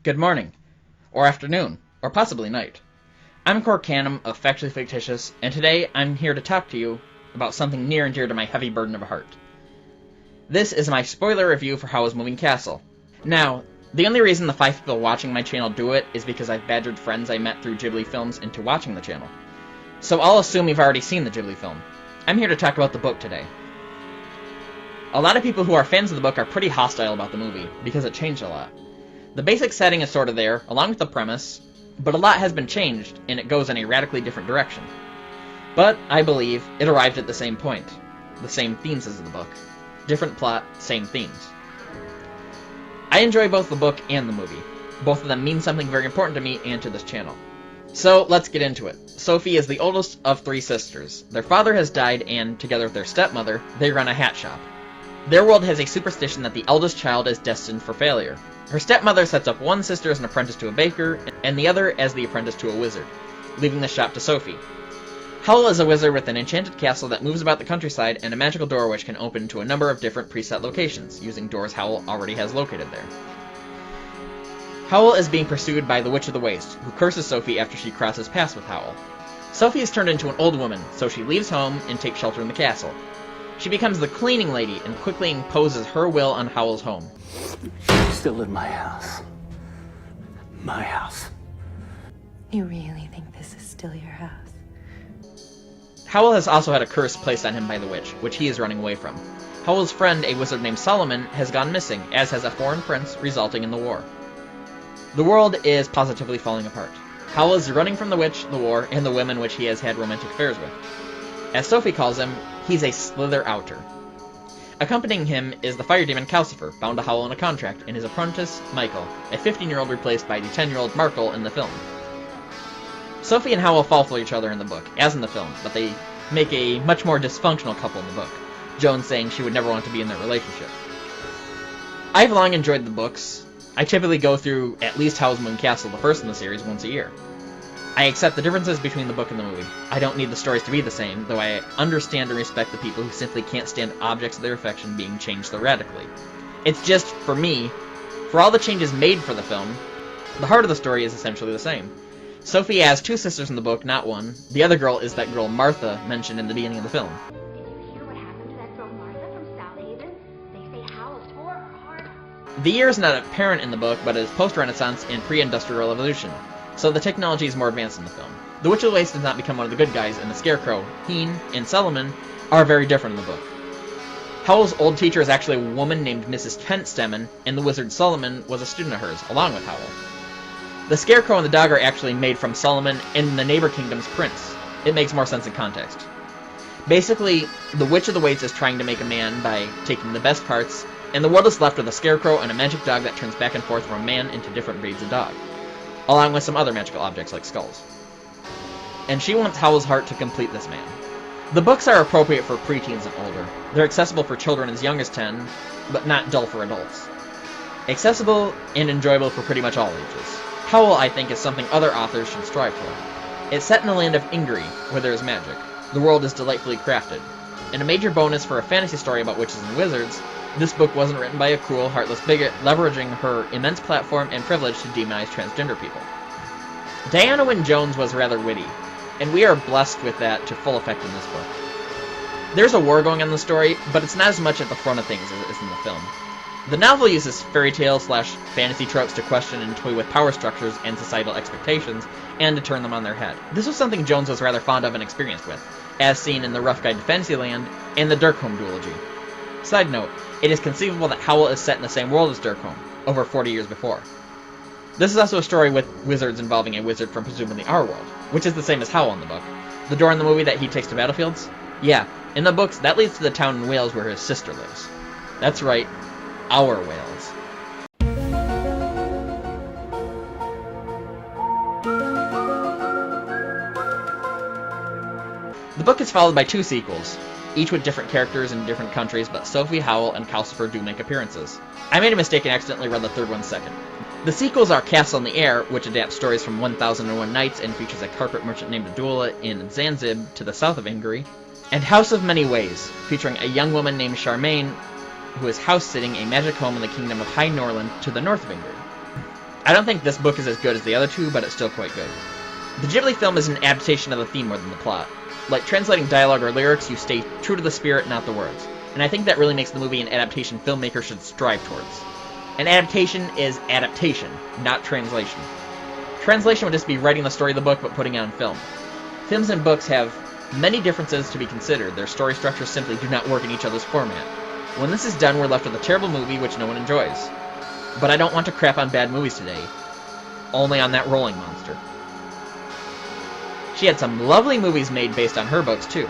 good morning, or afternoon, or possibly night. I'm Corcanum of Factually Fictitious, and today I'm here to talk to you about something near and dear to my heavy burden of a heart. This is my spoiler review for Howl's Moving Castle. Now, the only reason the 5 people watching my channel do it is because I've badgered friends I met through Ghibli films into watching the channel. So I'll assume you've already seen the Ghibli film. I'm here to talk about the book today. A lot of people who are fans of the book are pretty hostile about the movie, because it changed a lot. The basic setting is sort of there, along with the premise, but a lot has been changed, and it goes in a radically different direction. But, I believe, it arrived at the same point. The same themes as the book. Different plot, same themes. I enjoy both the book and the movie. Both of them mean something very important to me and to this channel. So, let's get into it. Sophie is the oldest of 3 sisters. Their father has died, and, together with their stepmother, they run a hat shop. Their world has a superstition that the eldest child is destined for failure. Her stepmother sets up one sister as an apprentice to a baker, and the other as the apprentice to a wizard, leaving the shop to Sophie. Howl is a wizard with an enchanted castle that moves about the countryside and a magical door which can open to a number of different preset locations, using doors Howl already has located there. Howl is being pursued by the Witch of the Waste, who curses Sophie after she crosses paths with Howl. Sophie is turned into an old woman, so she leaves home and takes shelter in the castle. She becomes the cleaning lady and quickly imposes her will on Howl's home. Still in my house. My house. You really think this is still your house? Howl has also had a curse placed on him by the witch, which he is running away from. Howl's friend, a wizard named Solomon, has gone missing, as has a foreign prince, resulting in the war. The world is positively falling apart. Howl is running from the witch, the war, and the women which he has had romantic affairs with. As Sophie calls him, he's a slither-outer. Accompanying him is the fire demon Calcifer, bound to Howl on a contract, and his apprentice, Michael, a 15-year-old replaced by the 10-year-old Markle in the film. Sophie and Howl fall for each other in the book, as in the film, but they make a much more dysfunctional couple in the book, Joan saying she would never want to be in their relationship. I've long enjoyed the books. I typically go through at least Howl's Moving Castle, the first in the series, once a year. I accept the differences between the book and the movie. I don't need the stories to be the same, though I understand and respect the people who simply can't stand objects of their affection being changed so radically. It's just, for me, for all the changes made for the film, the heart of the story is essentially the same. Sophie has 2 sisters in the book, not one. The other girl is that girl Martha mentioned in the beginning of the film. Did you hear what happened to that girl Martha from South Haven? They say Howl tore her heart out. The year is not apparent in the book, but it is post-Renaissance and pre-Industrial Revolution, so the technology is more advanced in the film. The Witch of the Waste does not become one of the good guys, and the Scarecrow, Heen, and Solomon are very different in the book. Howl's old teacher is actually a woman named Mrs. Tentstemmen, and the wizard Solomon was a student of hers, along with Howl. The Scarecrow and the dog are actually made from Solomon and the neighbor kingdom's prince. It makes more sense in context. Basically, the Witch of the Waste is trying to make a man by taking the best parts, and the world is left with a scarecrow and a magic dog that turns back and forth from a man into different breeds of dog, along with some other magical objects like skulls. And she wants Howl's heart to complete this man. The books are appropriate for preteens and older. They're accessible for children as young as 10, but not dull for adults. Accessible and enjoyable for pretty much all ages. Howl, I think, is something other authors should strive for. It's set in the land of Ingri, where there is magic. The world is delightfully crafted. And a major bonus for a fantasy story about witches and wizards, this book wasn't written by a cruel, heartless bigot leveraging her immense platform and privilege to demonize transgender people. Diana Wynne Jones was rather witty, and we are blessed with that to full effect in this book. There's a war going on in the story, but it's not as much at the front of things as it is in the film. The novel uses fairy tale/fantasy tropes to question and toy with power structures and societal expectations, and to turn them on their head. This was something Jones was rather fond of and experienced with, as seen in The Rough Guide to Fantasyland and the Dirkholm duology. Side note, it is conceivable that Howl is set in the same world as Dirkholm, over 40 years before. This is also a story with wizards involving a wizard from presumably our world, which is the same as Howl in the book. The door in the movie that he takes to battlefields? Yeah, in the books, that leads to the town in Wales where his sister lives. That's right, our Wales. The book is followed by 2 sequels, each with different characters in different countries, but Sophie, Howl, and Calcifer do make appearances. I made a mistake and accidentally read the 3rd one second. The sequels are Castle in the Air, which adapts stories from 1001 Nights and features a carpet merchant named Adula in Zanzib to the south of Ingri, and House of Many Ways, featuring a young woman named Charmaine who is house-sitting a magic home in the kingdom of High Norland to the north of Ingrid. I don't think this book is as good as the other two, but it's still quite good. The Ghibli film is an adaptation of the theme more than the plot. Like translating dialogue or lyrics, you stay true to the spirit, not the words. And I think that really makes the movie an adaptation filmmakers should strive towards. An adaptation is adaptation, not translation. Translation would just be writing the story of the book but putting it on film. Films and books have many differences to be considered. Their story structures simply do not work in each other's format. When this is done, we're left with a terrible movie which no one enjoys. But I don't want to crap on bad movies today. Only on that rolling monster. She had some lovely movies made based on her books, too.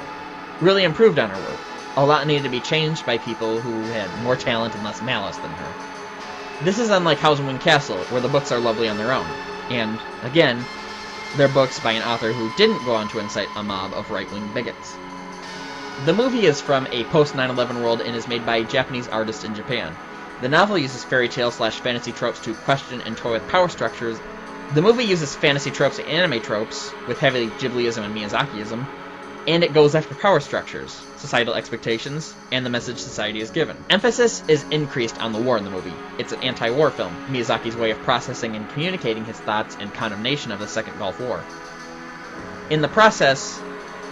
Really improved on her work. A lot needed to be changed by people who had more talent and less malice than her. This is unlike House and Wynne Castle, where the books are lovely on their own. And, again, they're books by an author who didn't go on to incite a mob of right-wing bigots. The movie is from a post-9/11 world and is made by a Japanese artist in Japan. The novel uses fairy tale/fantasy tropes to question and toy with power structures. The movie uses fantasy tropes and anime tropes, with heavy Ghibliism and Miyazakiism, and it goes after power structures, societal expectations, and the message society is given. Emphasis is increased on the war in the movie. It's an anti-war film, Miyazaki's way of processing and communicating his thoughts and condemnation of the Second Gulf War. In the process,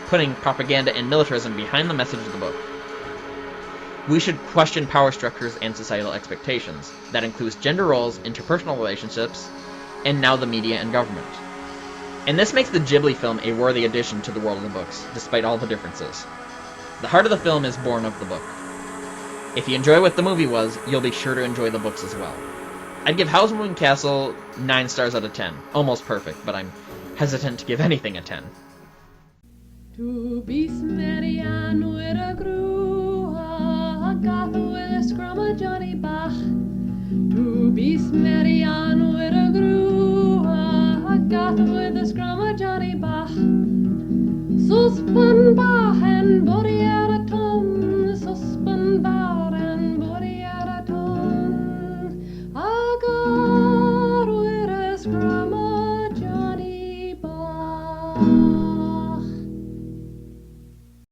putting propaganda and militarism behind the message of the book. We should question power structures and societal expectations. That includes gender roles, interpersonal relationships, and now the media and government. And this makes the Ghibli film a worthy addition to the world of the books, despite all the differences. The heart of the film is born of the book. If you enjoy what the movie was, you'll be sure to enjoy the books as well. I'd give House and Wynne Castle 9 stars out of 10. Almost perfect, but I'm hesitant to give anything a 10. To be Marianne with a grew, a goth with a scrum of Johnny Bach. To be Marianne with a grew, a goth with a scrum of Johnny Bach. Sosban Bach and Boreal